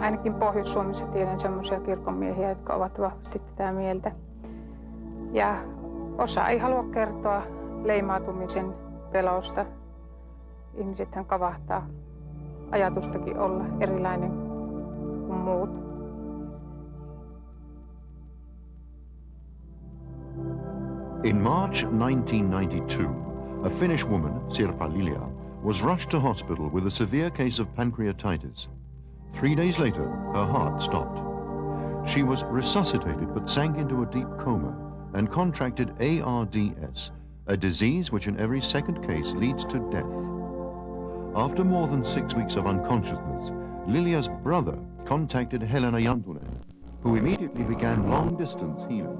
Ainakin Pohjois-Suomessa tiedän semmoisia kirkonmiehiä, jotka ovat vahvasti tätä mieltä. Ja osa ei halua kertoa leimautumisen pelosta. Ihmisethän kavahtaa ajatustakin olla erilainen kuin muut. In March 1992, a Finnish woman, Sirpa Lilja, was rushed to hospital with a severe case of pancreatitis. 3 days later, her heart stopped. She was resuscitated but sank into a deep coma and contracted ARDS, a disease which in every second case leads to death. After more than 6 weeks of unconsciousness, Lilja's brother contacted Helena Jantunen, who immediately began long-distance healing.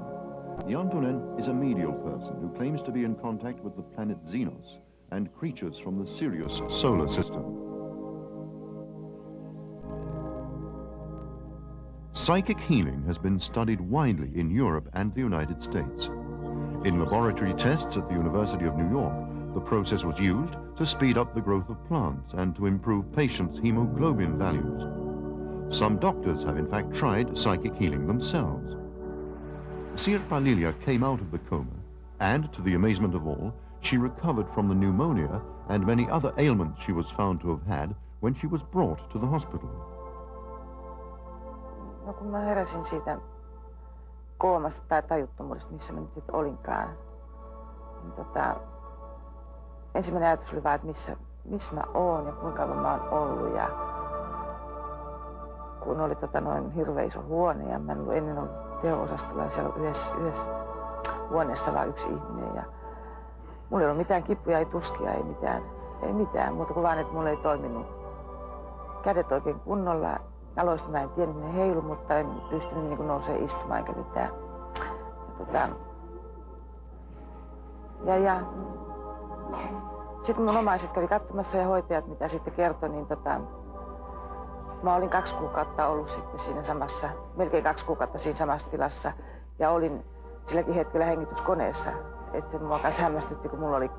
Jantunen is a medial person who claims to be in contact with the planet Xenos and creatures from the Sirius solar system. Psychic healing has been studied widely in Europe and the United States. In laboratory tests at the University of New York, the process was used to speed up the growth of plants and to improve patients' hemoglobin values. Some doctors have in fact tried psychic healing themselves. Sirpa Lilja came out of the coma and, to the amazement of all, she recovered from the pneumonia and many other ailments she was found to have had when she was brought to the hospital. No kun mä heräsin siitä koomasta tai tajuttomuudesta, missä mä nyt olinkaan, niin ensimmäinen ajatus oli vaan, että missä mä oon ja kuinka kauan mä oon ollut. Ja kun oli hirveän iso huone ja mä en ollut ennen ollut teho-osastolla ja siellä on yhdessä huoneessa vain yksi ihminen. Ja mulla ei ollut mitään kipuja, ei tuskia, ei mitään muuta kuin vaan, että mulla ei toiminut kädet oikein kunnolla. Jaloista mä en tiennyt, ne heilu, mutta en pystynyt nousemaan istumaan eikä mitään. Ja sitten mun omaiset kävi katsomassa ja hoitajat, mitä sitten kertoi, niin mä olin 2 kuukautta ollut sitten siinä samassa, melkein 2 kuukautta siinä samassa tilassa ja olin silläkin hetkellä hengityskoneessa. Että mua kanssa hämmästytti, kun mulla oli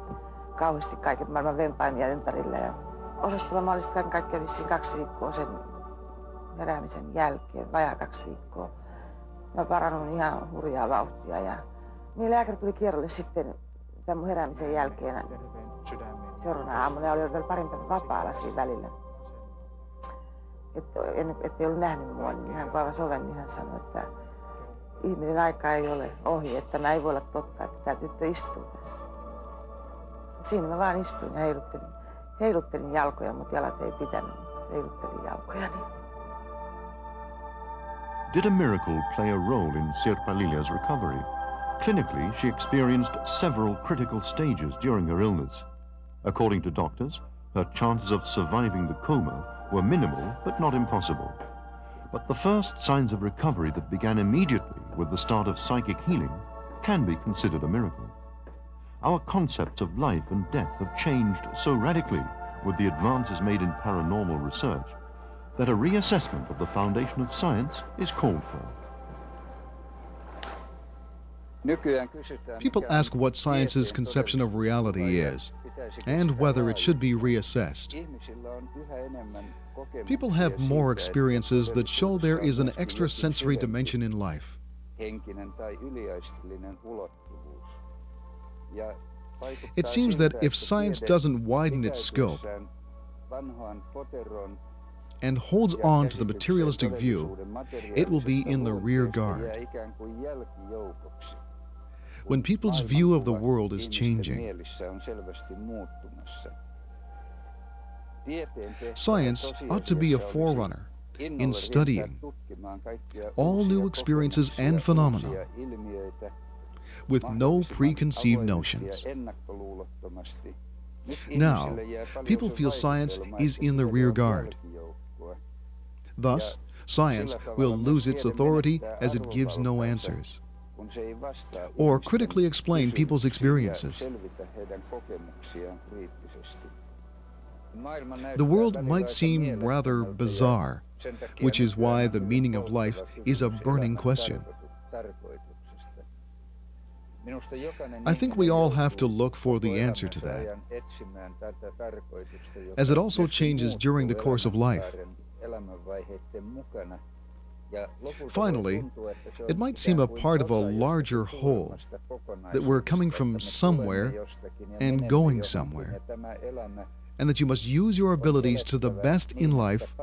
kauheasti kaiken maailman vempaimia ympärillä. Ja osastolla mä olin sitten kaikkiaan vissiin 2 viikkoa sen heräämisen jälkeen, vajaa 2 viikkoa. Mä parannut ihan hurjaa vauhtia ja niin lääkäri tuli kierrolle sitten tämän mun heräämisen jälkeen seuraavana aamuna ja oli vielä parin päivän vapaalla siinä välillä. Ettei ollut nähnyt mua, niin hän kun avasi oven, niin hän sanoi, että ihminen aika ei ole ohi, että tämä ei voi olla totta, että tämä tyttö istuu tässä. Ja siinä mä vaan istuin ja heiluttelin jalkoja, mutta jalat ei pitänyt, mutta heiluttelin jalkojani. Did a miracle play a role in Sirpa Lilja's recovery? Clinically, she experienced several critical stages during her illness. According to doctors, her chances of surviving the coma were minimal but not impossible. But the first signs of recovery that began immediately with the start of psychic healing can be considered a miracle. Our concepts of life and death have changed so radically with the advances made in paranormal research that a reassessment of the foundation of science is called for. People ask what science's conception of reality is and whether it should be reassessed. People have more experiences that show there is an extrasensory dimension in life. It seems that if science doesn't widen its scope and holds on to the materialistic view, it will be in the rear guard. When people's view of the world is changing, science ought to be a forerunner in studying all new experiences and phenomena with no preconceived notions. Now, people feel science is in the rear guard. Thus, science will lose its authority as it gives no answers or critically explain people's experiences. The world might seem rather bizarre, which is why the meaning of life is a burning question. I think we all have to look for the answer to that, as it also changes during the course of life. Finally, it might seem a part of a larger whole, that we're coming from somewhere and going somewhere, and that you must use your abilities to the best in life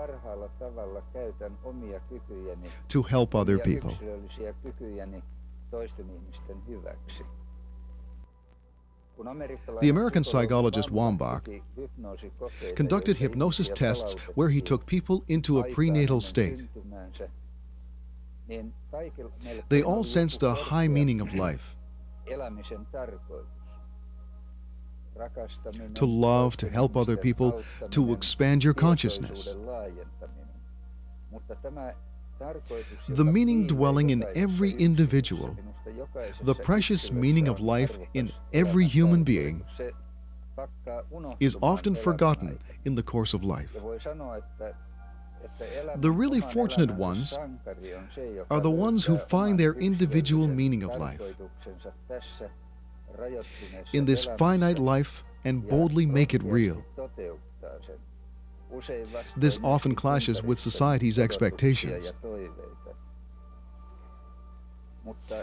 to help other people. The American psychologist Wambach conducted hypnosis tests where he took people into a prenatal state. They all sensed a high meaning of life. To love, to help other people, to expand your consciousness. The meaning dwelling in every individual, the precious meaning of life in every human being, is often forgotten in the course of life. The really fortunate ones are the ones who find their individual meaning of life in this finite life and boldly make it real. This often clashes with society's expectations.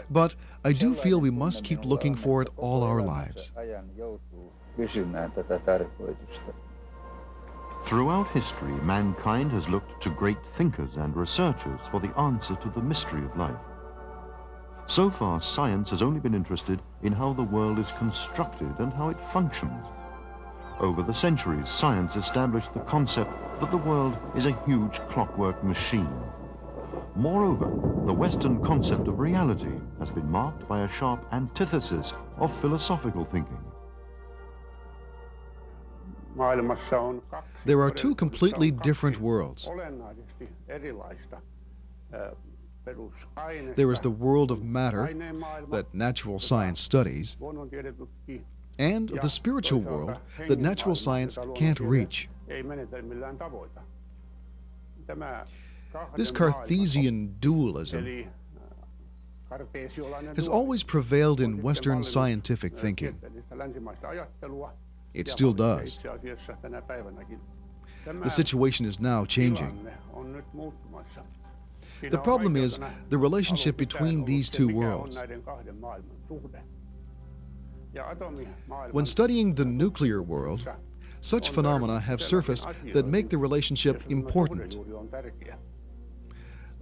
But I do feel we must keep looking for it all our lives. Throughout history, mankind has looked to great thinkers and researchers for the answer to the mystery of life. So far, science has only been interested in how the world is constructed and how it functions. Over the centuries, science established the concept that the world is a huge clockwork machine. Moreover, the Western concept of reality has been marked by a sharp antithesis of philosophical thinking. There are two completely different worlds. There is the world of matter that natural science studies, and the spiritual world that natural science can't reach. This Cartesian dualism has always prevailed in Western scientific thinking. It still does. The situation is now changing. The problem is the relationship between these two worlds. When studying the nuclear world, such phenomena have surfaced that make the relationship important.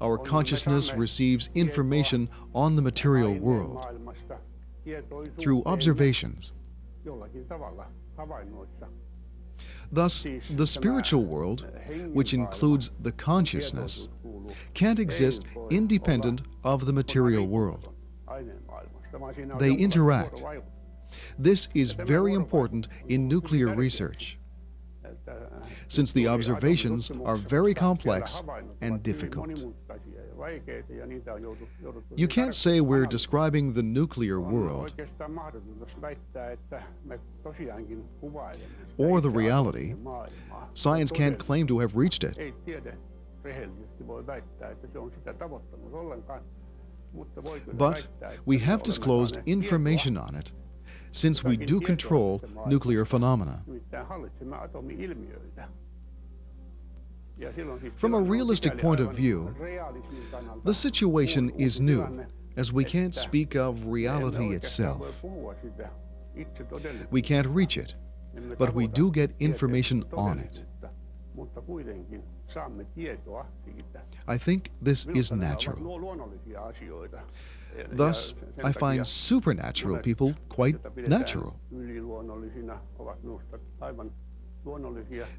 Our consciousness receives information on the material world through observations. Thus, the spiritual world, which includes the consciousness, can't exist independent of the material world. They interact. This is very important in nuclear research, since the observations are very complex and difficult. You can't say we're describing the nuclear world or the reality. Science can't claim to have reached it. But we have disclosed information on it, since we do control nuclear phenomena. From a realistic point of view, the situation is new, as we can't speak of reality itself. We can't reach it, but we do get information on it. I think this is natural. Thus, I find supernatural people quite natural.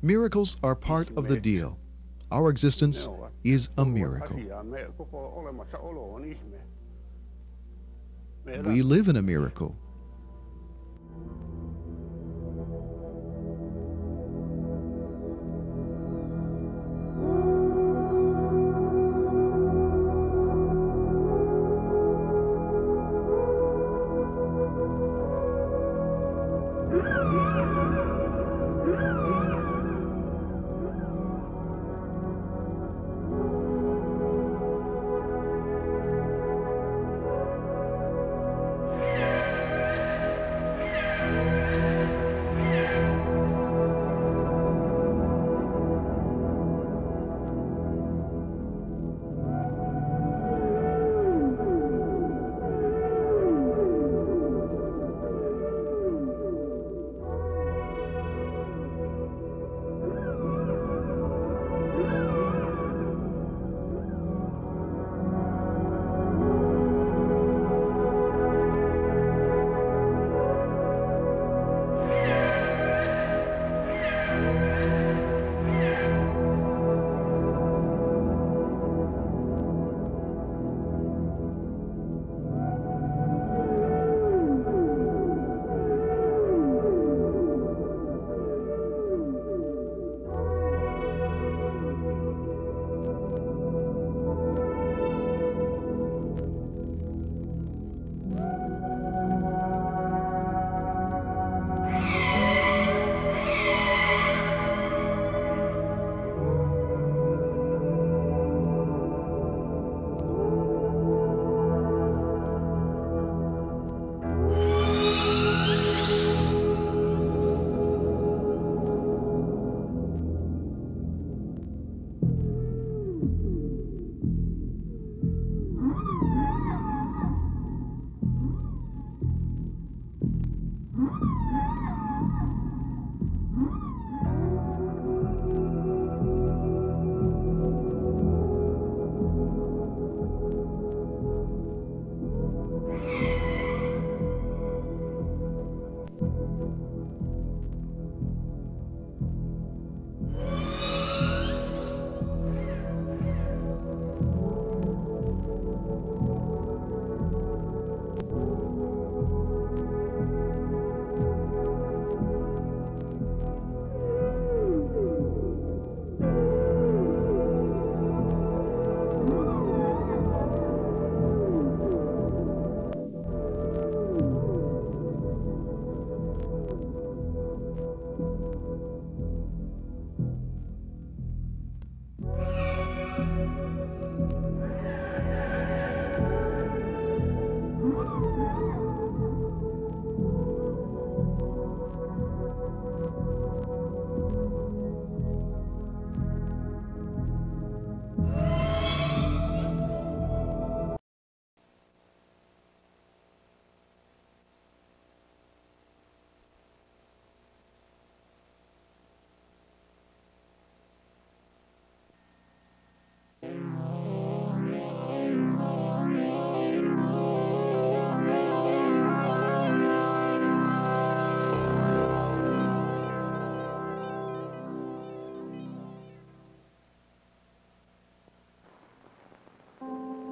Miracles are part of the deal. Our existence is a miracle. We live in a miracle.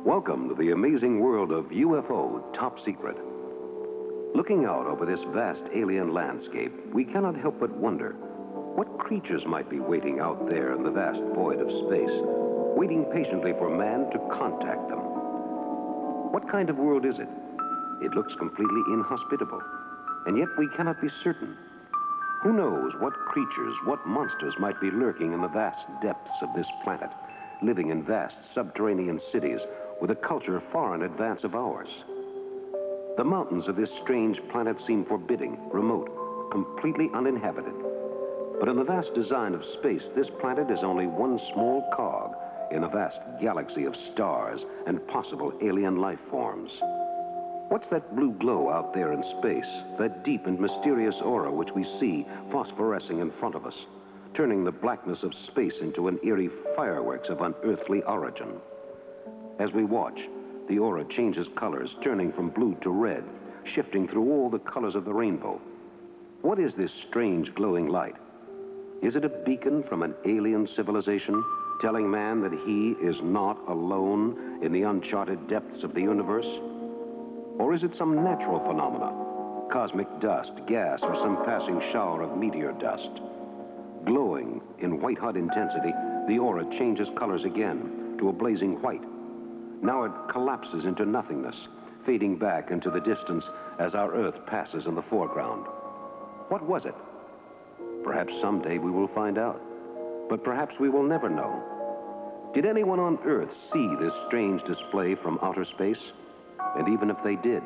Welcome to the amazing world of UFO Top Secret. Looking out over this vast alien landscape, we cannot help but wonder what creatures might be waiting out there in the vast void of space, waiting patiently for man to contact them. What kind of world is it? It looks completely inhospitable, and yet we cannot be certain. Who knows what creatures, what monsters might be lurking in the vast depths of this planet, living in vast subterranean cities with a culture far in advance of ours. The mountains of this strange planet seem forbidding, remote, completely uninhabited. But in the vast design of space, this planet is only one small cog in a vast galaxy of stars and possible alien life forms. What's that blue glow out there in space, that deep and mysterious aura which we see phosphorescing in front of us, turning the blackness of space into an eerie fireworks of unearthly origin? As we watch, the aura changes colors, turning from blue to red, shifting through all the colors of the rainbow. What is this strange glowing light? Is it a beacon from an alien civilization, telling man that he is not alone in the uncharted depths of the universe? Or is it some natural phenomena, cosmic dust, gas, or some passing shower of meteor dust? Glowing in white-hot intensity, the aura changes colors again to a blazing white. Now it collapses into nothingness, fading back into the distance as our Earth passes in the foreground. What was it? Perhaps someday we will find out, but perhaps we will never know. Did anyone on Earth see this strange display from outer space? And even if they did,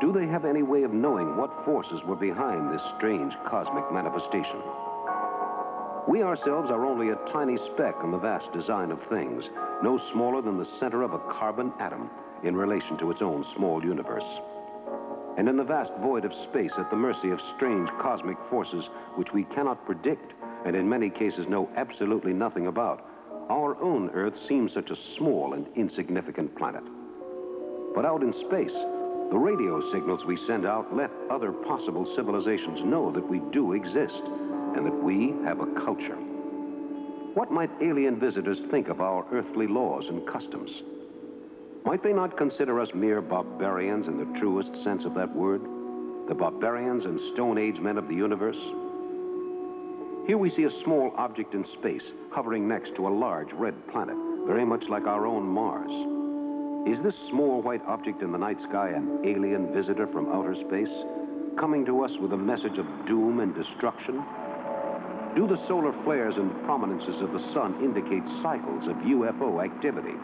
do they have any way of knowing what forces were behind this strange cosmic manifestation? We ourselves are only a tiny speck in the vast design of things, no smaller than the center of a carbon atom in relation to its own small universe. And in the vast void of space, at the mercy of strange cosmic forces which we cannot predict and in many cases know absolutely nothing about, our own Earth seems such a small and insignificant planet. But out in space, the radio signals we send out let other possible civilizations know that we do exist and that we have a culture. What might alien visitors think of our earthly laws and customs? Might they not consider us mere barbarians in the truest sense of that word? The barbarians and Stone Age men of the universe? Here we see a small object in space hovering next to a large red planet, very much like our own Mars. Is this small white object in the night sky an alien visitor from outer space, coming to us with a message of doom and destruction? Do the solar flares and prominences of the sun indicate cycles of UFO activity,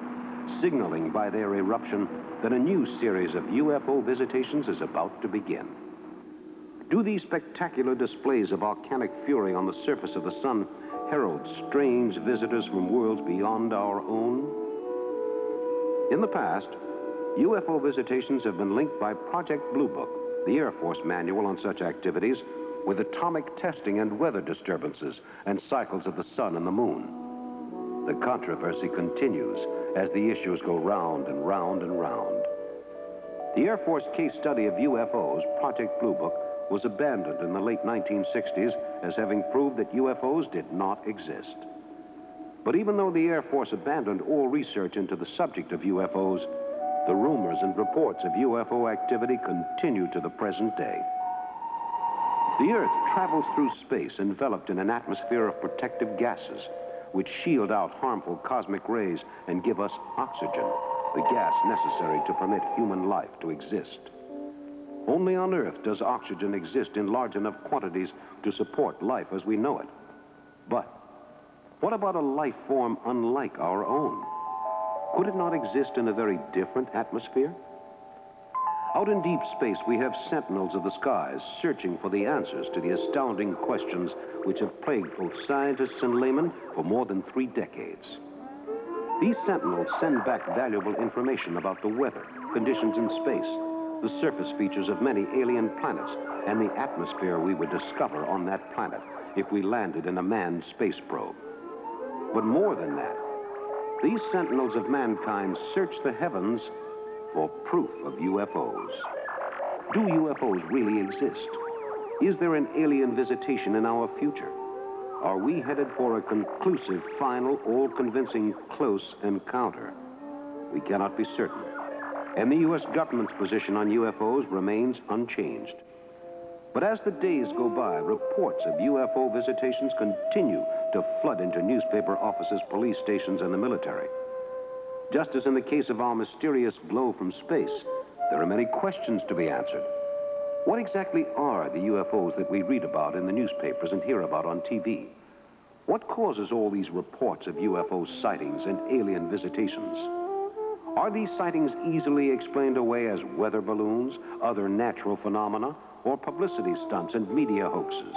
signaling by their eruption that a new series of UFO visitations is about to begin? Do these spectacular displays of volcanic fury on the surface of the sun herald strange visitors from worlds beyond our own? In the past, UFO visitations have been linked by Project Blue Book, the Air Force manual on such activities, with atomic testing and weather disturbances and cycles of the sun and the moon. The controversy continues as the issues go round and round and round. The Air Force case study of UFOs, Project Blue Book, was abandoned in the late 1960s as having proved that UFOs did not exist. But even though the Air Force abandoned all research into the subject of UFOs, the rumors and reports of UFO activity continue to the present day. The Earth travels through space enveloped in an atmosphere of protective gases which shield out harmful cosmic rays and give us oxygen, the gas necessary to permit human life to exist. Only on Earth does oxygen exist in large enough quantities to support life as we know it. But what about a life form unlike our own? Could it not exist in a very different atmosphere? Out in deep space, we have sentinels of the skies searching for the answers to the astounding questions which have plagued both scientists and laymen for more than 3 decades. These sentinels send back valuable information about the weather, conditions in space, the surface features of many alien planets, and the atmosphere we would discover on that planet if we landed in a manned space probe. But more than that, these sentinels of mankind search the heavens for proof of UFOs. Do UFOs really exist? Is there an alien visitation in our future? Are we headed for a conclusive, final, all-convincing, close encounter? we cannot be certain. And the U.S. government's position on UFOs remains unchanged. But as the days go by, reports of UFO visitations continue to flood into newspaper offices, police stations, and the military. Just as in the case of our mysterious glow from space, there are many questions to be answered. What exactly are the UFOs that we read about in the newspapers and hear about on TV? What causes all these reports of UFO sightings and alien visitations? Are these sightings easily explained away as weather balloons, other natural phenomena, or publicity stunts and media hoaxes?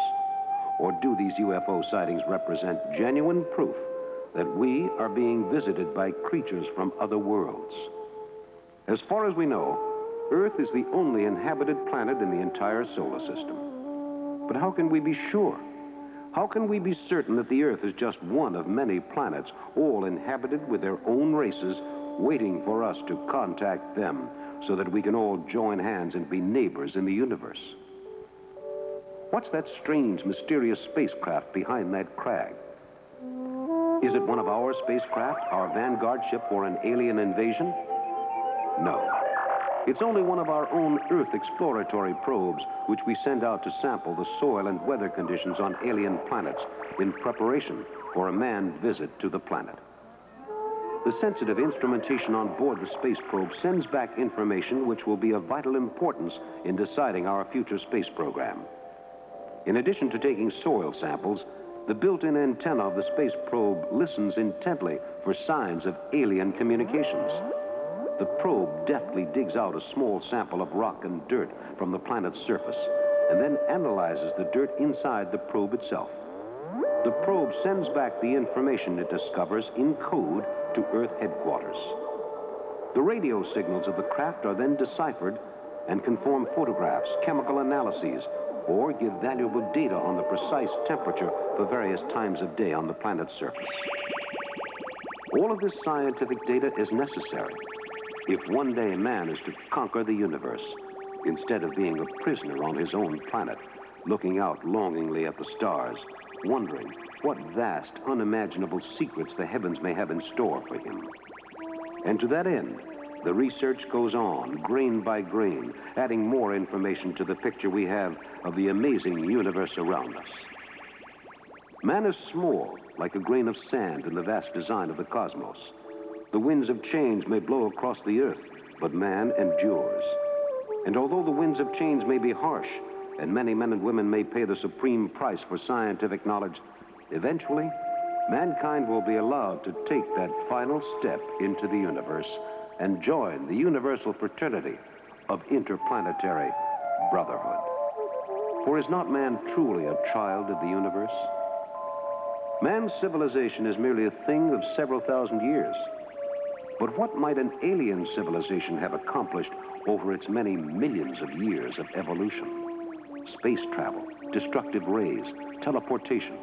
Or do these UFO sightings represent genuine proof that we are being visited by creatures from other worlds? As far as we know, Earth is the only inhabited planet in the entire solar system. But how can we be sure? How can we be certain that the Earth is just one of many planets, all inhabited with their own races, waiting for us to contact them so that we can all join hands and be neighbors in the universe? What's that strange, mysterious spacecraft behind that crag? Is it one of our spacecraft, our vanguard ship for an alien invasion? No. It's only one of our own Earth exploratory probes, which we send out to sample the soil and weather conditions on alien planets in preparation for a manned visit to the planet. The sensitive instrumentation on board the space probe sends back information which will be of vital importance in deciding our future space program. In addition to taking soil samples, the built-in antenna of the space probe listens intently for signs of alien communications. The probe deftly digs out a small sample of rock and dirt from the planet's surface and then analyzes the dirt inside the probe itself. The probe sends back the information it discovers in code to Earth headquarters. The radio signals of the craft are then deciphered and can form photographs, chemical analyses, or give valuable data on the precise temperature for various times of day on the planet's surface. All of this scientific data is necessary if one day man is to conquer the universe, instead of being a prisoner on his own planet, looking out longingly at the stars, wondering what vast, unimaginable secrets the heavens may have in store for him. And to that end, the research goes on, grain by grain, adding more information to the picture we have of the amazing universe around us. Man is small, like a grain of sand in the vast design of the cosmos. The winds of change may blow across the earth, but man endures. And although the winds of change may be harsh, and many men and women may pay the supreme price for scientific knowledge, eventually, mankind will be allowed to take that final step into the universe and join the universal fraternity of interplanetary brotherhood. For is not man truly a child of the universe? Man's civilization is merely a thing of several thousand years. But what might an alien civilization have accomplished over its many millions of years of evolution? Space travel, destructive rays, teleportation.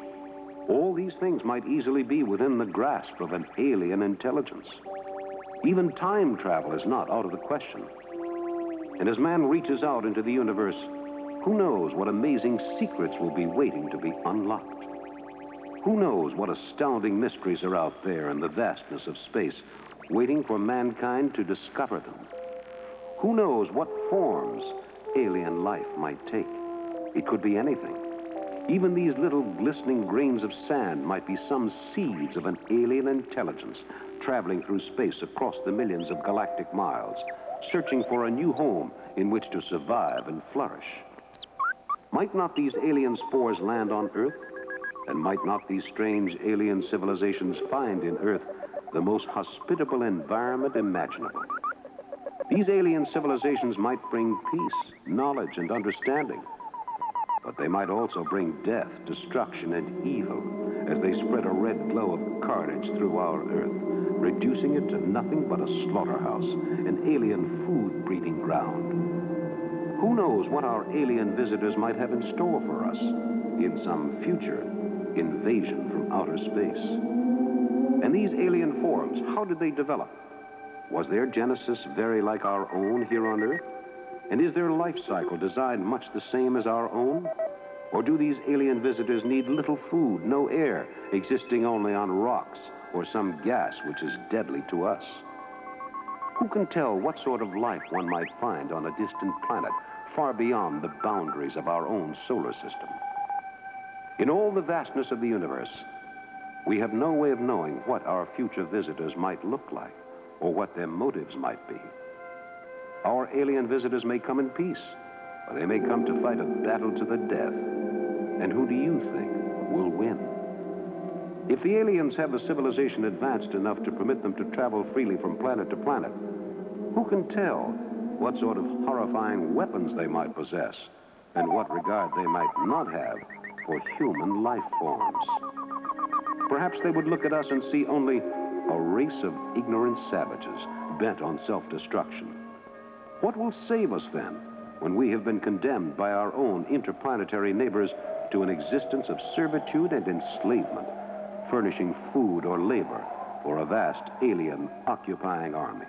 All these things might easily be within the grasp of an alien intelligence. Even time travel is not out of the question. And as man reaches out into the universe, who knows what amazing secrets will be waiting to be unlocked? Who knows what astounding mysteries are out there in the vastness of space, waiting for mankind to discover them? Who knows what forms alien life might take? It could be anything. Even these little glistening grains of sand might be some seeds of an alien intelligence traveling through space across the millions of galactic miles, searching for a new home in which to survive and flourish. Might not these alien spores land on Earth? And might not these strange alien civilizations find in Earth the most hospitable environment imaginable? These alien civilizations might bring peace, knowledge, and understanding. But they might also bring death, destruction, and evil as they spread a red glow of carnage through our Earth, reducing it to nothing but a slaughterhouse, an alien food-breeding ground. Who knows what our alien visitors might have in store for us in some future invasion from outer space? And these alien forms, how did they develop? Was their genesis very like our own here on Earth? And is their life cycle designed much the same as our own? Or do these alien visitors need little food, no air, existing only on rocks or some gas which is deadly to us? Who can tell what sort of life one might find on a distant planet far beyond the boundaries of our own solar system? In all the vastness of the universe, we have no way of knowing what our future visitors might look like or what their motives might be. Our alien visitors may come in peace, or they may come to fight a battle to the death. And who do you think will win? If the aliens have a civilization advanced enough to permit them to travel freely from planet to planet, who can tell what sort of horrifying weapons they might possess and what regard they might not have for human life forms? Perhaps they would look at us and see only a race of ignorant savages bent on self-destruction. What will save us then when we have been condemned by our own interplanetary neighbors to an existence of servitude and enslavement, furnishing food or labor for a vast alien occupying army?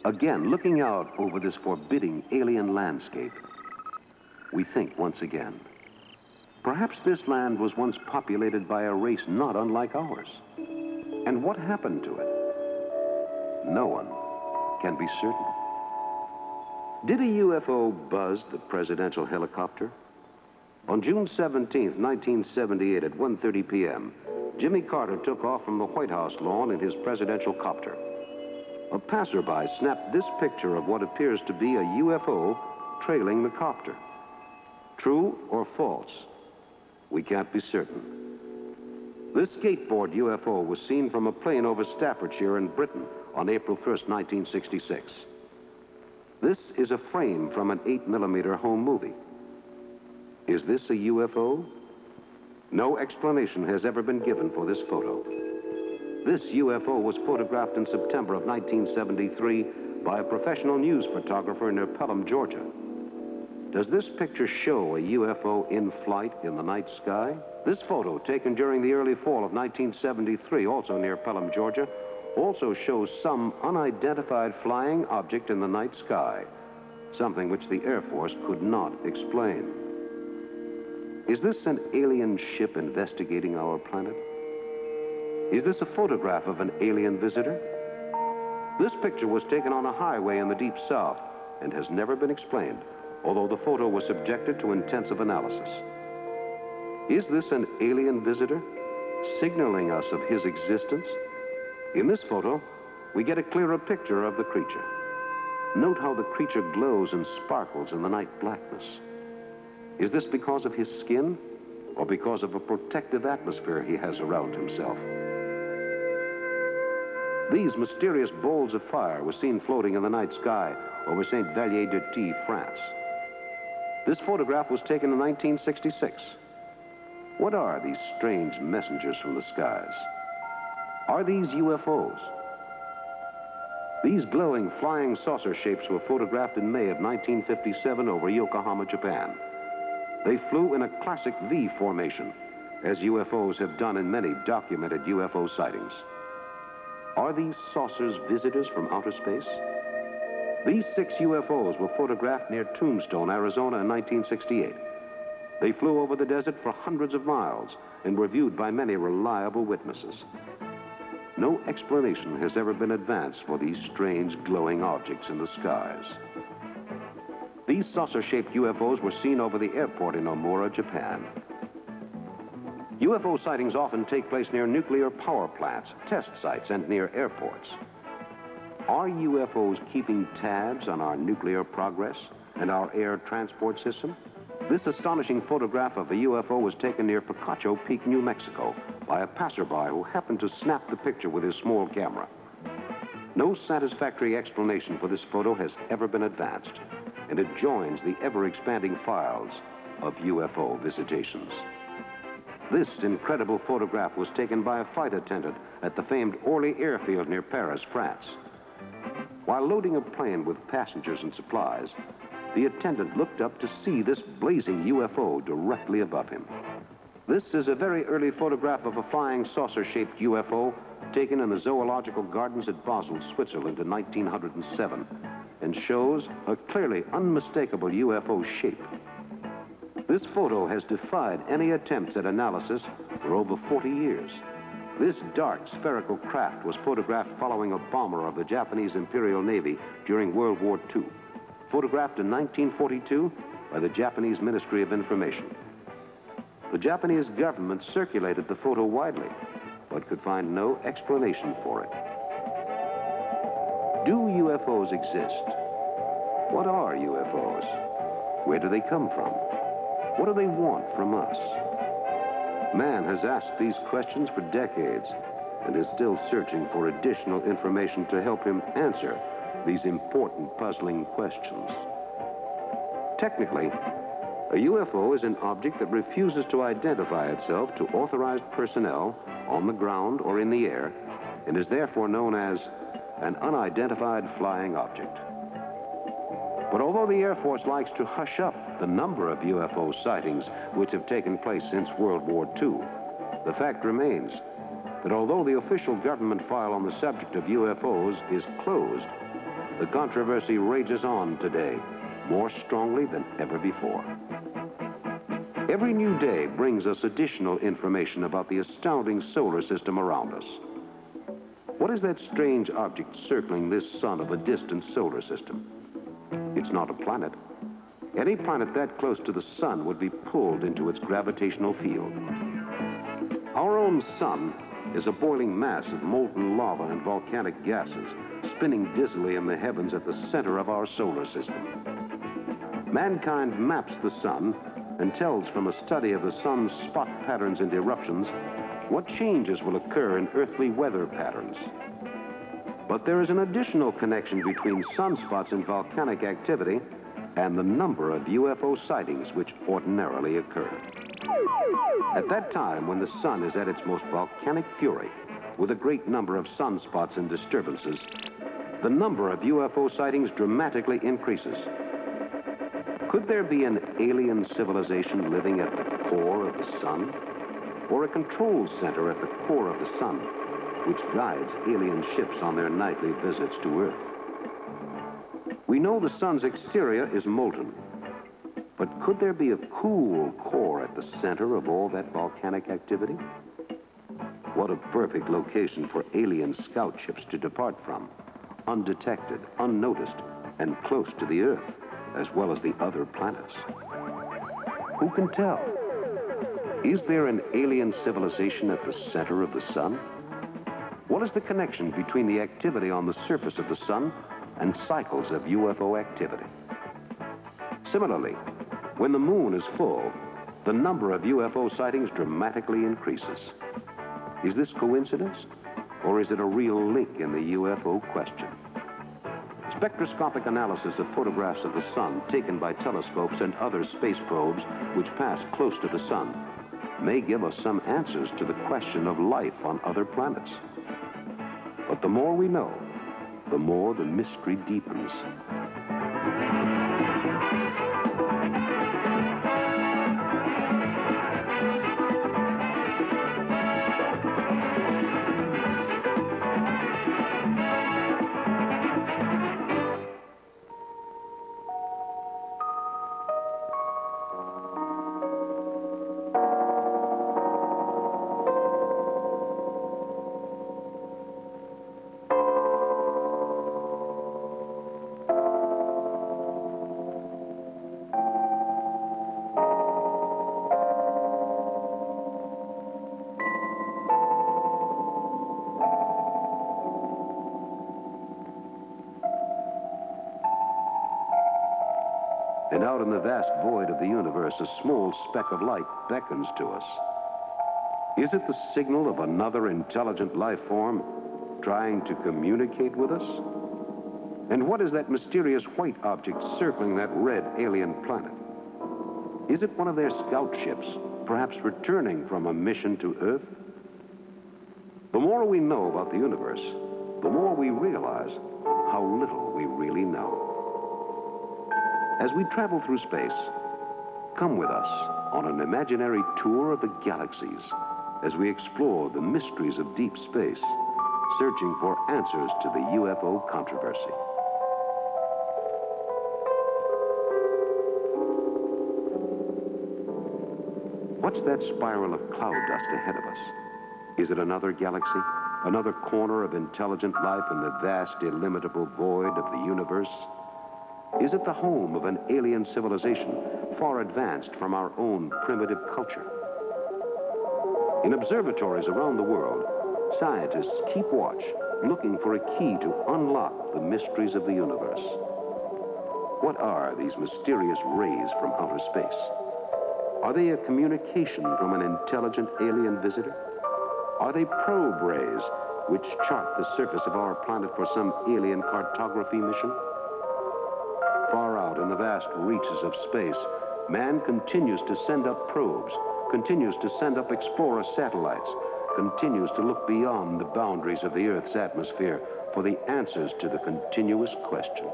Again, looking out over this forbidding alien landscape, we think once again, perhaps this land was once populated by a race not unlike ours. And what happened to it? No one can be certain. Did a UFO buzz the presidential helicopter? On June 17th, 1978 at 1:30 p.m., Jimmy Carter took off from the White House lawn in his presidential copter. A passerby snapped this picture of what appears to be a UFO trailing the copter. True or false? We can't be certain. This skateboard UFO was seen from a plane over Staffordshire in Britain on April 1st, 1966. This is a frame from an 8mm home movie. Is this a UFO? No explanation has ever been given for this photo. This UFO was photographed in September of 1973 by a professional news photographer near Pelham, Georgia. Does this picture show a UFO in flight in the night sky? This photo, taken during the early fall of 1973, also near Pelham, Georgia, also shows some unidentified flying object in the night sky, something which the Air Force could not explain. Is this an alien ship investigating our planet? Is this a photograph of an alien visitor? This picture was taken on a highway in the Deep South and has never been explained, although the photo was subjected to intensive analysis. Is this an alien visitor signaling us of his existence? In this photo, we get a clearer picture of the creature. Note how the creature glows and sparkles in the night blackness. Is this because of his skin or because of a protective atmosphere he has around himself? These mysterious bowls of fire were seen floating in the night sky over St. Vallier-de-Tis, France. This photograph was taken in 1966. What are these strange messengers from the skies? Are these UFOs? These glowing flying saucer shapes were photographed in May of 1957 over Yokohama, Japan. They flew in a classic V formation, as UFOs have done in many documented UFO sightings. Are these saucers visitors from outer space? These 6 UFOs were photographed near Tombstone, Arizona in 1968. They flew over the desert for hundreds of miles and were viewed by many reliable witnesses. No explanation has ever been advanced for these strange glowing objects in the skies. These saucer-shaped UFOs were seen over the airport in Omura, Japan. UFO sightings often take place near nuclear power plants, test sites, and near airports. Are UFOs keeping tabs on our nuclear progress and our air transport system? This astonishing photograph of a UFO was taken near Picacho Peak, New Mexico, by a passerby who happened to snap the picture with his small camera. No satisfactory explanation for this photo has ever been advanced, and it joins the ever-expanding files of UFO visitations. This incredible photograph was taken by a flight attendant at the famed Orly airfield near Paris, France. While loading a plane with passengers and supplies, the attendant looked up to see this blazing UFO directly above him. This is a very early photograph of a flying saucer-shaped UFO taken in the Zoological Gardens at Basel, Switzerland in 1907, and shows a clearly unmistakable UFO shape. This photo has defied any attempts at analysis for over 40 years. This dark spherical craft was photographed following a bomber of the Japanese Imperial Navy during World War II, photographed in 1942 by the Japanese Ministry of Information. The Japanese government circulated the photo widely, but could find no explanation for it. Do UFOs exist? What are UFOs? Where do they come from? What do they want from us? Man has asked these questions for decades and is still searching for additional information to help him answer these important, puzzling questions. Technically, a UFO is an object that refuses to identify itself to authorized personnel on the ground or in the air, and is therefore known as an unidentified flying object. But although the Air Force likes to hush up the number of UFO sightings which have taken place since World War II, the fact remains that although the official government file on the subject of UFOs is closed, the controversy rages on today more strongly than ever before. Every new day brings us additional information about the astounding solar system around us. What is that strange object circling this sun of a distant solar system? It's not a planet. Any planet that close to the sun would be pulled into its gravitational field. Our own sun is a boiling mass of molten lava and volcanic gases spinning dizzily in the heavens at the center of our solar system. Mankind maps the sun and tells from a study of the sun's spot patterns and eruptions what changes will occur in earthly weather patterns. But there is an additional connection between sunspots and volcanic activity and the number of UFO sightings which ordinarily occur. At that time, when the sun is at its most volcanic fury, with a great number of sunspots and disturbances, the number of UFO sightings dramatically increases. Could there be an alien civilization living at the core of the sun? Or a control center at the core of the sun, which guides alien ships on their nightly visits to Earth? We know the sun's exterior is molten, but could there be a cool core at the center of all that volcanic activity? What a perfect location for alien scout ships to depart from, undetected, unnoticed, and close to the Earth, as well as the other planets. Who can tell? Is there an alien civilization at the center of the sun? What is the connection between the activity on the surface of the sun and cycles of UFO activity? Similarly, when the moon is full, the number of UFO sightings dramatically increases. Is this coincidence, or is it a real link in the UFO question? Spectroscopic analysis of photographs of the sun taken by telescopes and other space probes which pass close to the sun may give us some answers to the question of life on other planets. But the more we know, the more the mystery deepens. And out in the vast void of the universe, a small speck of light beckons to us. Is it the signal of another intelligent life form trying to communicate with us? And what is that mysterious white object circling that red alien planet? Is it one of their scout ships, perhaps returning from a mission to Earth? The more we know about the universe, the more we realize how little we really know. As we travel through space, come with us on an imaginary tour of the galaxies as we explore the mysteries of deep space, searching for answers to the UFO controversy. What's that spiral of cloud dust ahead of us? Is it another galaxy? Another corner of intelligent life in the vast, illimitable void of the universe? Is it the home of an alien civilization far advanced from our own primitive culture? In observatories around the world, scientists keep watch, looking for a key to unlock the mysteries of the universe. What are these mysterious rays from outer space? Are they a communication from an intelligent alien visitor? Are they probe rays which chart the surface of our planet for some alien cartography mission? Far out in the vast reaches of space, man continues to send up probes, continues to send up explorer satellites, continues to look beyond the boundaries of the Earth's atmosphere for the answers to the continuous question.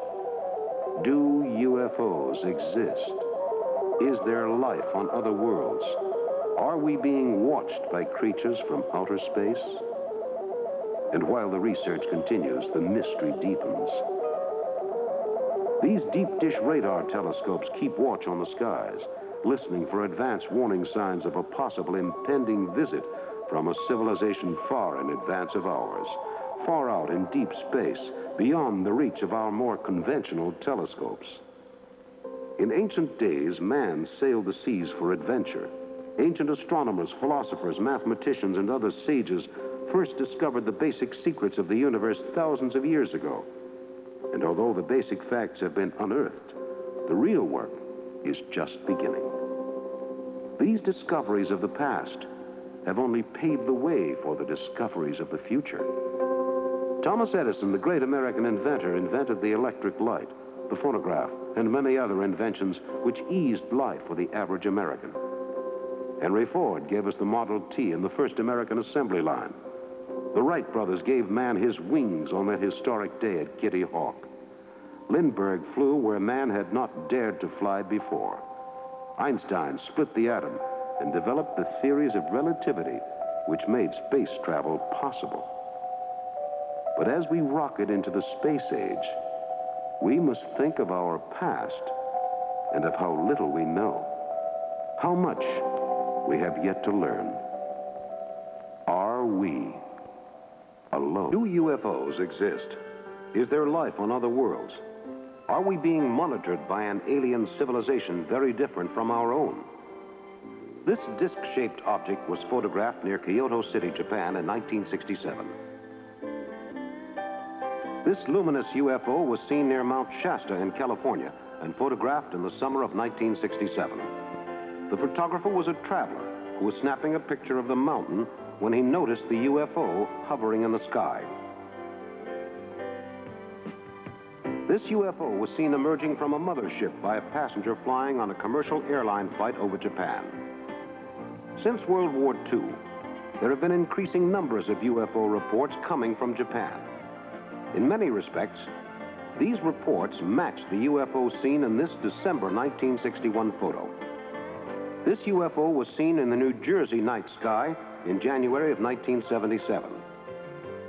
Do UFOs exist? Is there life on other worlds? Are we being watched by creatures from outer space? And while the research continues, the mystery deepens. These deep dish radar telescopes keep watch on the skies, listening for advance warning signs of a possible impending visit from a civilization far in advance of ours, far out in deep space, beyond the reach of our more conventional telescopes. In ancient days, man sailed the seas for adventure. Ancient astronomers, philosophers, mathematicians, and other sages first discovered the basic secrets of the universe thousands of years ago. And although the basic facts have been unearthed, the real work is just beginning. These discoveries of the past have only paved the way for the discoveries of the future. Thomas Edison, the great American inventor, invented the electric light, the phonograph, and many other inventions which eased life for the average American. Henry Ford gave us the Model T and the first American assembly line. The Wright brothers gave man his wings on that historic day at Kitty Hawk. Lindbergh flew where man had not dared to fly before. Einstein split the atom and developed the theories of relativity which made space travel possible. But as we rocket into the space age, we must think of our past and of how little we know, how much we have yet to learn. Are we alone? Do UFOs exist? Is there life on other worlds? Are we being monitored by an alien civilization very different from our own? This disc-shaped object was photographed near Kyoto City, Japan in 1967. This luminous UFO was seen near Mount Shasta in California and photographed in the summer of 1967. The photographer was a traveler who was snapping a picture of the mountain when he noticed the UFO hovering in the sky. This UFO was seen emerging from a mothership by a passenger flying on a commercial airline flight over Japan. Since World War II, there have been increasing numbers of UFO reports coming from Japan. In many respects, these reports match the UFO seen in this December 1961 photo. This UFO was seen in the New Jersey night sky in January of 1977.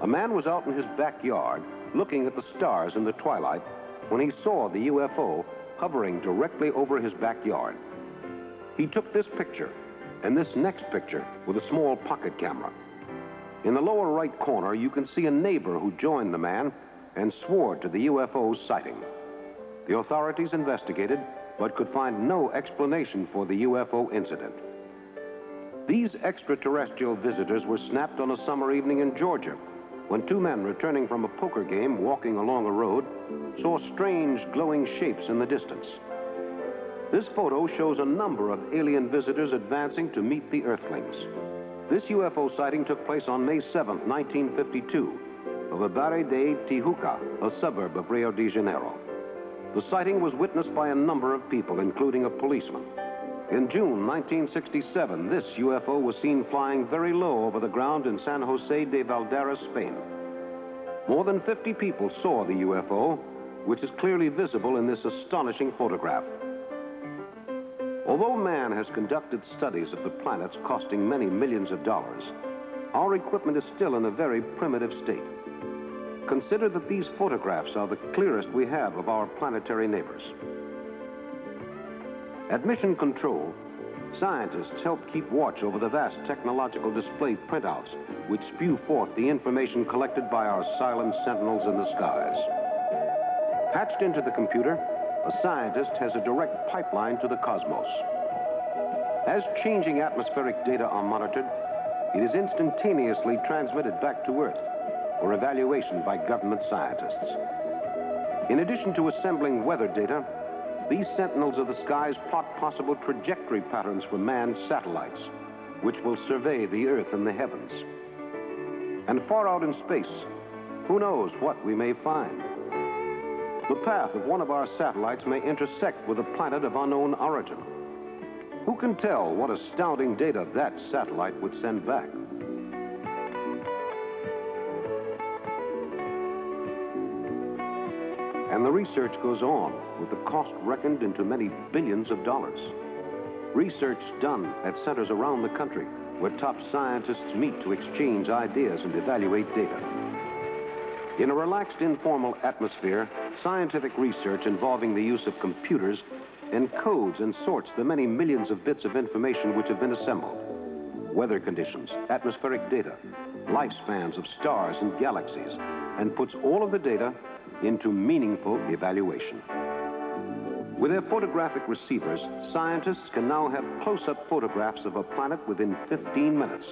A man was out in his backyard looking at the stars in the twilight when he saw the UFO hovering directly over his backyard. He took this picture and this next picture with a small pocket camera. In the lower right corner, you can see a neighbor who joined the man and swore to the UFO sighting. The authorities investigated, but could find no explanation for the UFO incident. These extraterrestrial visitors were snapped on a summer evening in Georgia when two men returning from a poker game walking along a road saw strange glowing shapes in the distance. This photo shows a number of alien visitors advancing to meet the Earthlings. This UFO sighting took place on May 7, 1952, over Barra de Tijuca, a suburb of Rio de Janeiro. The sighting was witnessed by a number of people, including a policeman. In June 1967, this UFO was seen flying very low over the ground in San Jose de Valderas, Spain. More than 50 people saw the UFO, which is clearly visible in this astonishing photograph. Although man has conducted studies of the planets costing many millions of dollars, our equipment is still in a very primitive state. Consider that these photographs are the clearest we have of our planetary neighbors. At Mission Control, scientists help keep watch over the vast technological display printouts which spew forth the information collected by our silent sentinels in the skies. Patched into the computer, a scientist has a direct pipeline to the cosmos. As changing atmospheric data are monitored, it is instantaneously transmitted back to Earth for evaluation by government scientists. In addition to assembling weather data, these sentinels of the skies plot possible trajectory patterns for manned satellites, which will survey the Earth and the heavens. And far out in space, who knows what we may find? The path of one of our satellites may intersect with a planet of unknown origin. Who can tell what astounding data that satellite would send back? And the research goes on, with the cost reckoned into many billions of dollars. Research done at centers around the country, where top scientists meet to exchange ideas and evaluate data. In a relaxed, informal atmosphere, scientific research involving the use of computers encodes and sorts the many millions of bits of information which have been assembled. Weather conditions, atmospheric data, lifespans of stars and galaxies, and puts all of the data into meaningful evaluation. With their photographic receivers, scientists can now have close-up photographs of a planet within 15 minutes,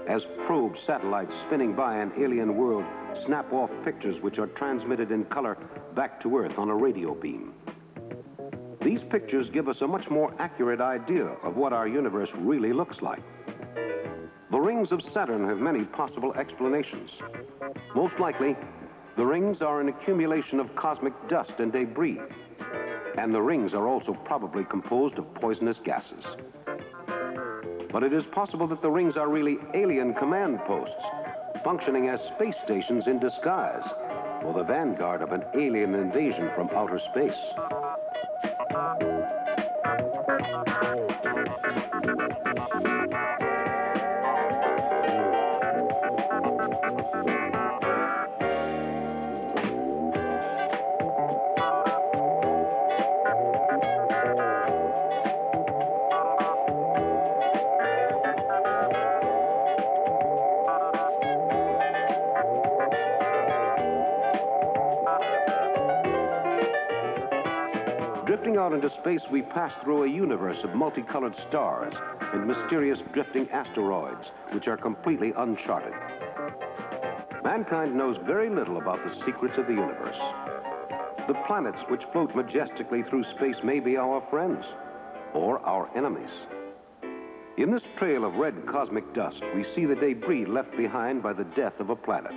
as probe satellites spinning by an alien world snap off pictures which are transmitted in color back to Earth on a radio beam. These pictures give us a much more accurate idea of what our universe really looks like. The rings of Saturn have many possible explanations. Most likely, the rings are an accumulation of cosmic dust and debris, and the rings are also probably composed of poisonous gases. But it is possible that the rings are really alien command posts, functioning as space stations in disguise, or the vanguard of an alien invasion from outer space. Drifting out into space, we pass through a universe of multicolored stars and mysterious drifting asteroids, which are completely uncharted. Mankind knows very little about the secrets of the universe. The planets which float majestically through space may be our friends or our enemies. In this trail of red cosmic dust, we see the debris left behind by the death of a planet.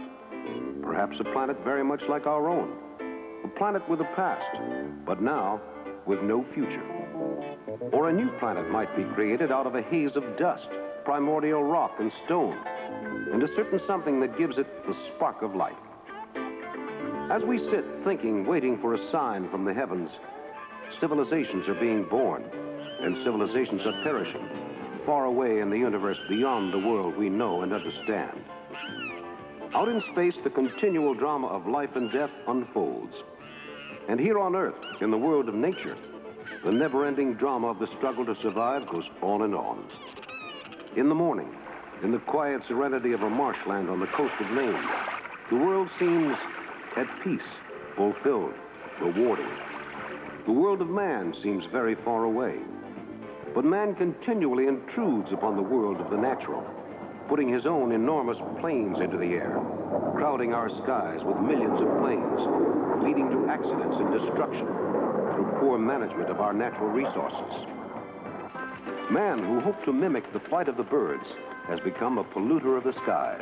Perhaps a planet very much like our own. A planet with a past, but now with no future. Or a new planet might be created out of a haze of dust, primordial rock and stone, and a certain something that gives it the spark of life. As we sit thinking, waiting for a sign from the heavens, civilizations are being born, and civilizations are perishing, far away in the universe beyond the world we know and understand. Out in space, the continual drama of life and death unfolds. And here on Earth, in the world of nature, the never-ending drama of the struggle to survive goes on and on. In the morning, in the quiet serenity of a marshland on the coast of Maine, the world seems at peace, fulfilled, rewarding. The world of man seems very far away. But man continually intrudes upon the world of the natural, putting his own enormous planes into the air, crowding our skies with millions of planes, leading to accidents and destruction, through poor management of our natural resources. Man, who hoped to mimic the flight of the birds, has become a polluter of the skies,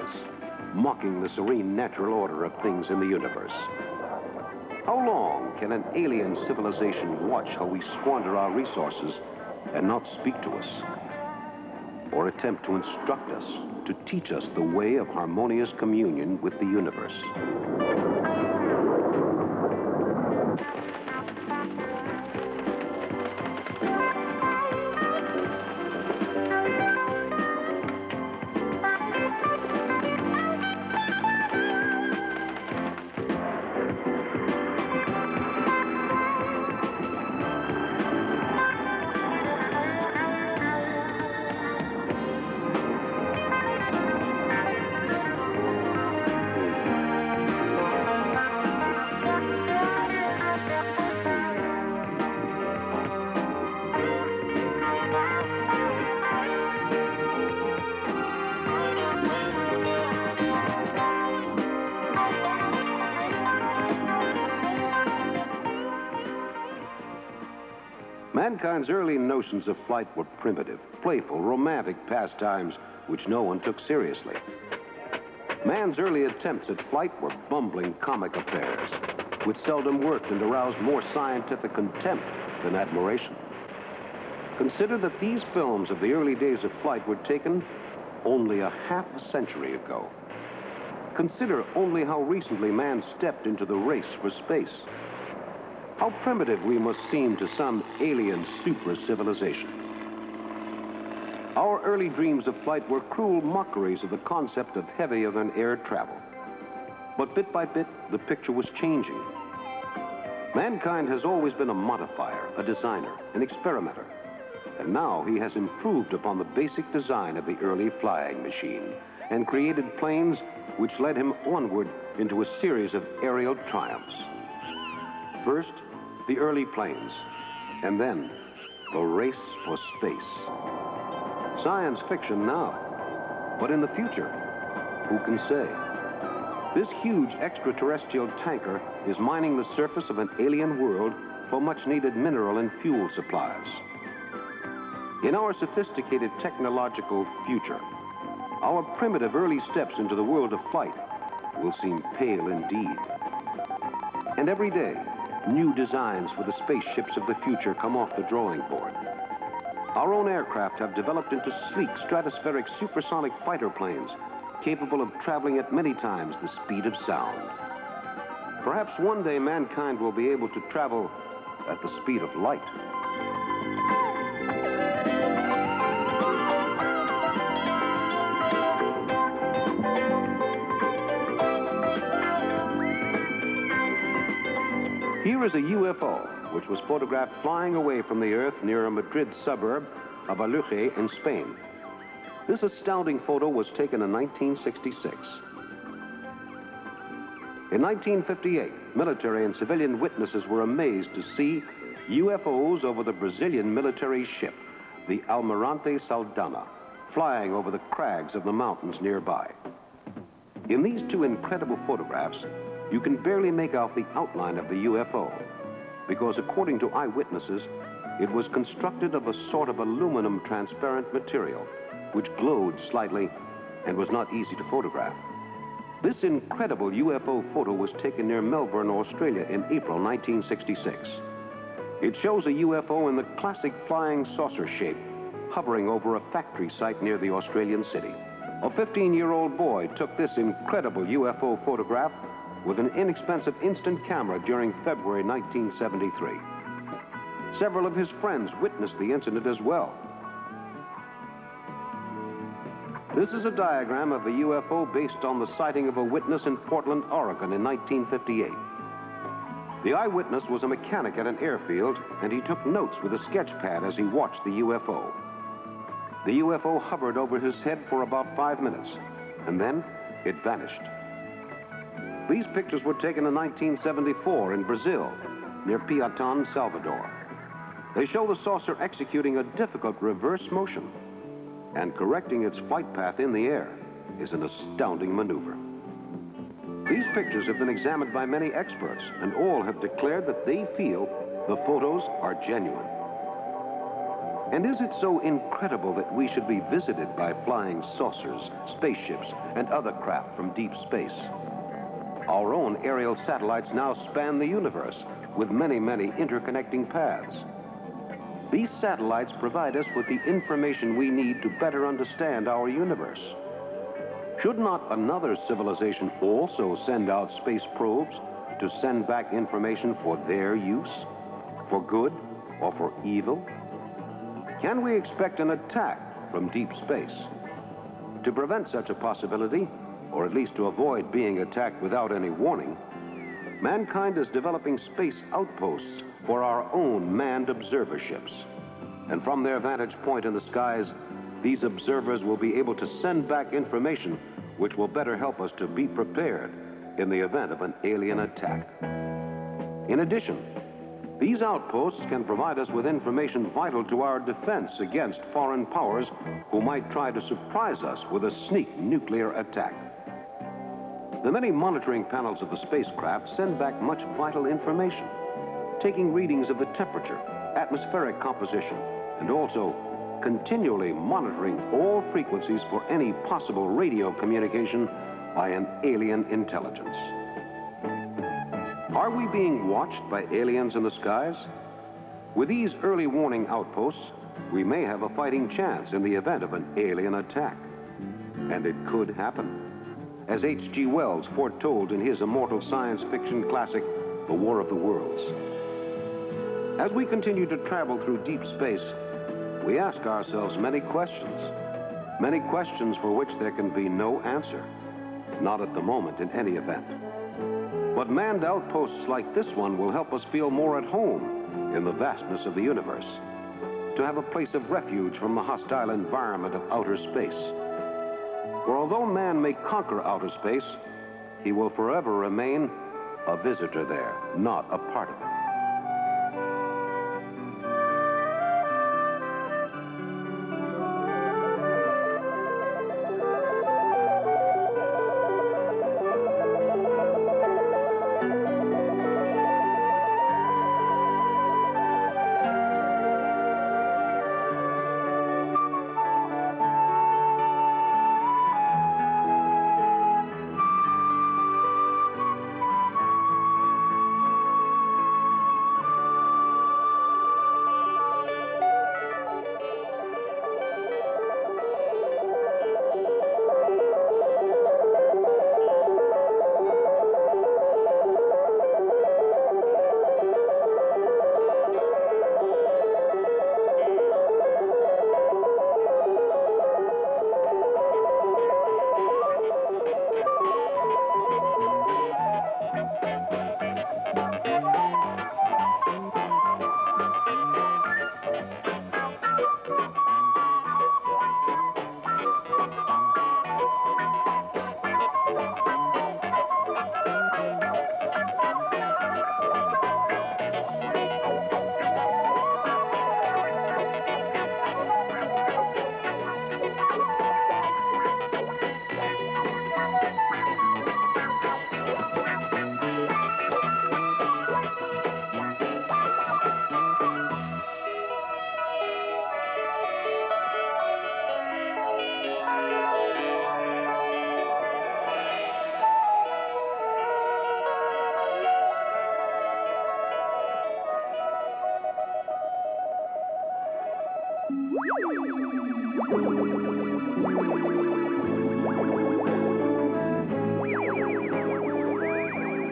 mocking the serene natural order of things in the universe. How long can an alien civilization watch how we squander our resources and not speak to us, or attempt to instruct us, to teach us the way of harmonious communion with the universe? Mankind's early notions of flight were primitive, playful, romantic pastimes which no one took seriously. Man's early attempts at flight were bumbling comic affairs, which seldom worked and aroused more scientific contempt than admiration. Consider that these films of the early days of flight were taken only a half a century ago. Consider only how recently man stepped into the race for space. How primitive we must seem to some alien super-civilization. Our early dreams of flight were cruel mockeries of the concept of heavier-than-air travel. But bit by bit, the picture was changing. Mankind has always been a modifier, a designer, an experimenter. And now he has improved upon the basic design of the early flying machine and created planes which led him onward into a series of aerial triumphs. First, the early planes, and then the race for space. Science fiction now, but in the future, who can say? This huge extraterrestrial tanker is mining the surface of an alien world for much-needed mineral and fuel supplies. In our sophisticated technological future, our primitive early steps into the world of flight will seem pale indeed. And every day, new designs for the spaceships of the future come off the drawing board. Our own aircraft have developed into sleek, stratospheric, supersonic fighter planes capable of traveling at many times the speed of sound. Perhaps one day mankind will be able to travel at the speed of light. Here is a UFO, which was photographed flying away from the Earth near a Madrid suburb of Aluche in Spain. This astounding photo was taken in 1966. In 1958, military and civilian witnesses were amazed to see UFOs over the Brazilian military ship, the Almirante Saldanha, flying over the crags of the mountains nearby. In these two incredible photographs, you can barely make out the outline of the UFO, because according to eyewitnesses, it was constructed of a sort of aluminum transparent material, which glowed slightly and was not easy to photograph. This incredible UFO photo was taken near Melbourne, Australia in April 1966. It shows a UFO in the classic flying saucer shape, hovering over a factory site near the Australian city. A 15-year-old boy took this incredible UFO photograph with an inexpensive instant camera during February 1973. Several of his friends witnessed the incident as well. This is a diagram of a UFO based on the sighting of a witness in Portland, Oregon in 1958. The eyewitness was a mechanic at an airfield, and he took notes with a sketch pad as he watched the UFO. The UFO hovered over his head for about 5 minutes, and then it vanished. These pictures were taken in 1974 in Brazil, near Piatã, Salvador. They show the saucer executing a difficult reverse motion, and correcting its flight path in the air is an astounding maneuver. These pictures have been examined by many experts, and all have declared that they feel the photos are genuine. And is it so incredible that we should be visited by flying saucers, spaceships, and other craft from deep space? Our own aerial satellites now span the universe with many, many interconnecting paths. These satellites provide us with the information we need to better understand our universe. Should not another civilization also send out space probes to send back information for their use, for good or for evil? Can we expect an attack from deep space? To prevent such a possibility, or at least to avoid being attacked without any warning, mankind is developing space outposts for our own manned observer ships. And from their vantage point in the skies, these observers will be able to send back information which will better help us to be prepared in the event of an alien attack. In addition, these outposts can provide us with information vital to our defense against foreign powers who might try to surprise us with a sneak nuclear attack. The many monitoring panels of the spacecraft send back much vital information, taking readings of the temperature, atmospheric composition, and also continually monitoring all frequencies for any possible radio communication by an alien intelligence. Are we being watched by aliens in the skies? With these early warning outposts, we may have a fighting chance in the event of an alien attack. And it could happen. As H.G. Wells foretold in his immortal science fiction classic, The War of the Worlds. As we continue to travel through deep space, we ask ourselves many questions for which there can be no answer, not at the moment in any event. But manned outposts like this one will help us feel more at home in the vastness of the universe, to have a place of refuge from the hostile environment of outer space. For although man may conquer outer space, he will forever remain a visitor there, not a part of it.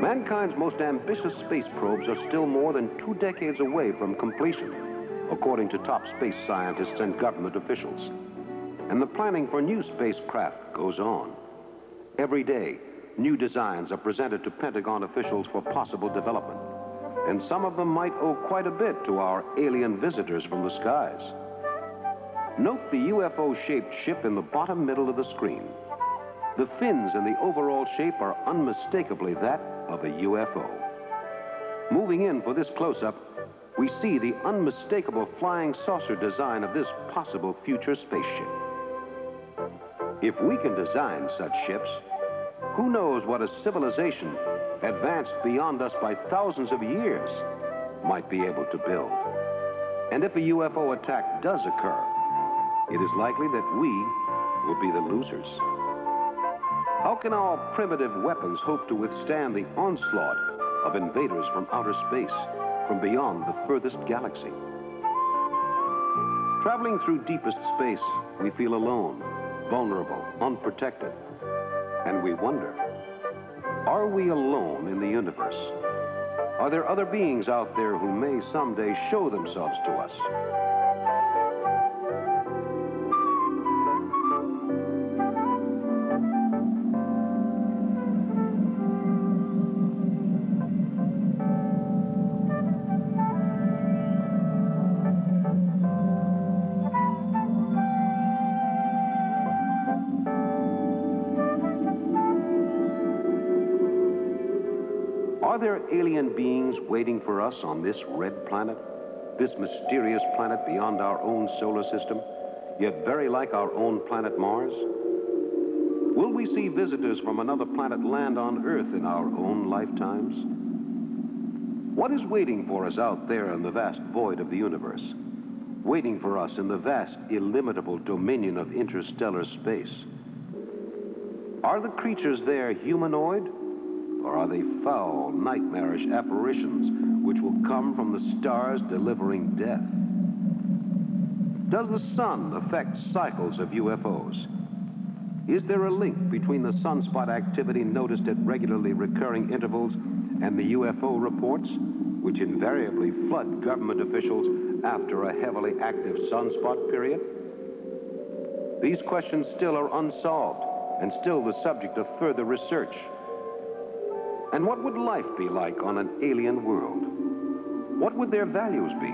Mankind's most ambitious space probes are still more than 2 decades away from completion, according to top space scientists and government officials. And the planning for new spacecraft goes on. Every day, new designs are presented to Pentagon officials for possible development. And some of them might owe quite a bit to our alien visitors from the skies. Note the UFO-shaped ship in the bottom middle of the screen. The fins and the overall shape are unmistakably that of a UFO. Moving in for this close-up, we see the unmistakable flying saucer design of this possible future spaceship. If we can design such ships, who knows what a civilization advanced beyond us by thousands of years might be able to build. And if a UFO attack does occur, it is likely that we will be the losers. How can our primitive weapons hope to withstand the onslaught of invaders from outer space, from beyond the furthest galaxy? Traveling through deepest space, we feel alone, vulnerable, unprotected. And we wonder, are we alone in the universe? Are there other beings out there who may someday show themselves to us? Are there alien beings waiting for us on this red planet, this mysterious planet beyond our own solar system, yet very like our own planet Mars? Will we see visitors from another planet land on Earth in our own lifetimes? What is waiting for us out there in the vast void of the universe, waiting for us in the vast, illimitable dominion of interstellar space? Are the creatures there humanoid? Or are they foul, nightmarish apparitions which will come from the stars delivering death? Does the sun affect cycles of UFOs? Is there a link between the sunspot activity noticed at regularly recurring intervals and the UFO reports, which invariably flood government officials after a heavily active sunspot period? These questions still are unsolved and still the subject of further research. And what would life be like on an alien world? What would their values be?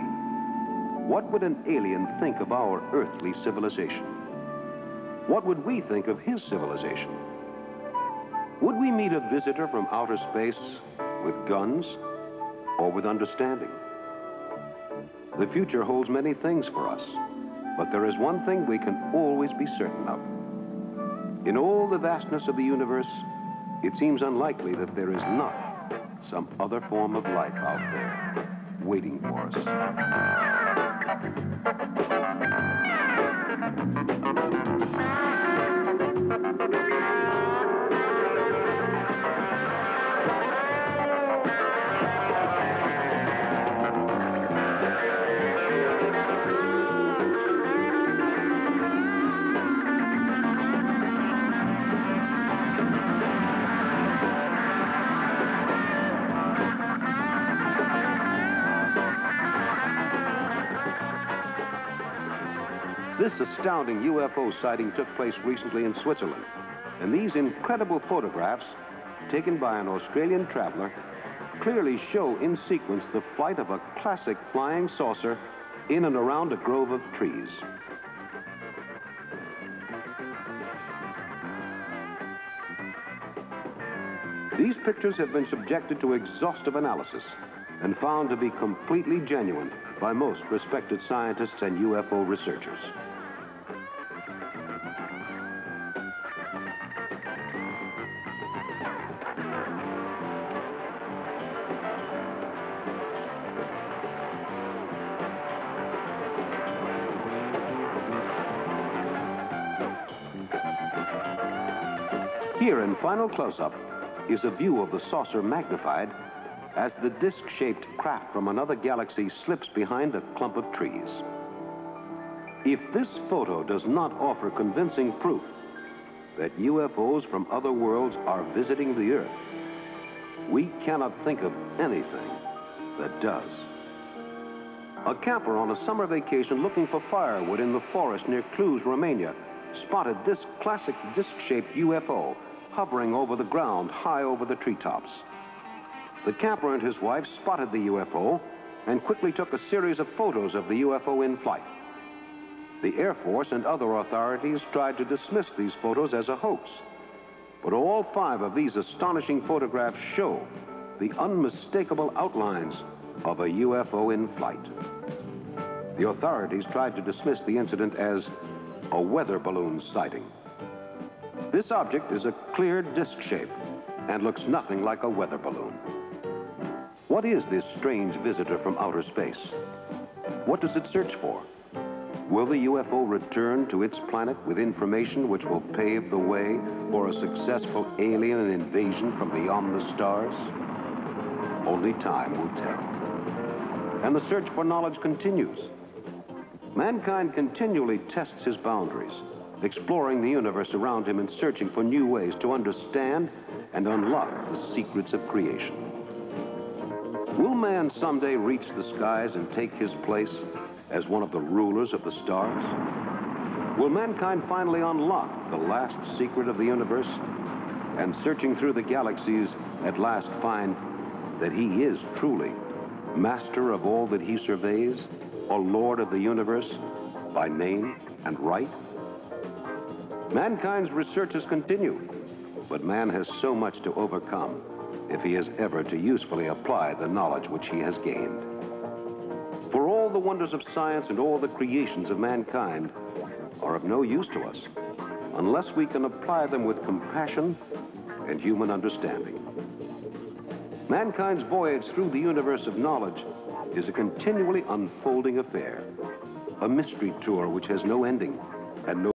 What would an alien think of our earthly civilization? What would we think of his civilization? Would we meet a visitor from outer space with guns or with understanding? The future holds many things for us, but there is one thing we can always be certain of. In all the vastness of the universe, it seems unlikely that there is not some other form of life out there waiting for us. This astounding UFO sighting took place recently in Switzerland, and these incredible photographs, taken by an Australian traveler, clearly show in sequence the flight of a classic flying saucer in and around a grove of trees. These pictures have been subjected to exhaustive analysis and found to be completely genuine by most respected scientists and UFO researchers. Here in final close-up is a view of the saucer magnified as the disc-shaped craft from another galaxy slips behind a clump of trees. If this photo does not offer convincing proof that UFOs from other worlds are visiting the Earth, we cannot think of anything that does. A camper on a summer vacation looking for firewood in the forest near Cluj, Romania, spotted this classic disc-shaped UFO hovering over the ground high over the treetops. The camper and his wife spotted the UFO and quickly took a series of photos of the UFO in flight. The Air Force and other authorities tried to dismiss these photos as a hoax, but all 5 of these astonishing photographs show the unmistakable outlines of a UFO in flight. The authorities tried to dismiss the incident as a weather balloon sighting. This object is a clear disc shape and looks nothing like a weather balloon. What is this strange visitor from outer space? What does it search for? Will the UFO return to its planet with information which will pave the way for a successful alien invasion from beyond the stars? Only time will tell. And the search for knowledge continues. Mankind continually tests his boundaries, exploring the universe around him and searching for new ways to understand and unlock the secrets of creation. Will man someday reach the skies and take his place as one of the rulers of the stars? Will mankind finally unlock the last secret of the universe and, searching through the galaxies, at last find that he is truly master of all that he surveys, or lord of the universe by name and right? Mankind's researches continue, but man has so much to overcome if he is ever to usefully apply the knowledge which he has gained. For all the wonders of science and all the creations of mankind are of no use to us unless we can apply them with compassion and human understanding. Mankind's voyage through the universe of knowledge is a continually unfolding affair, a mystery tour which has no ending and no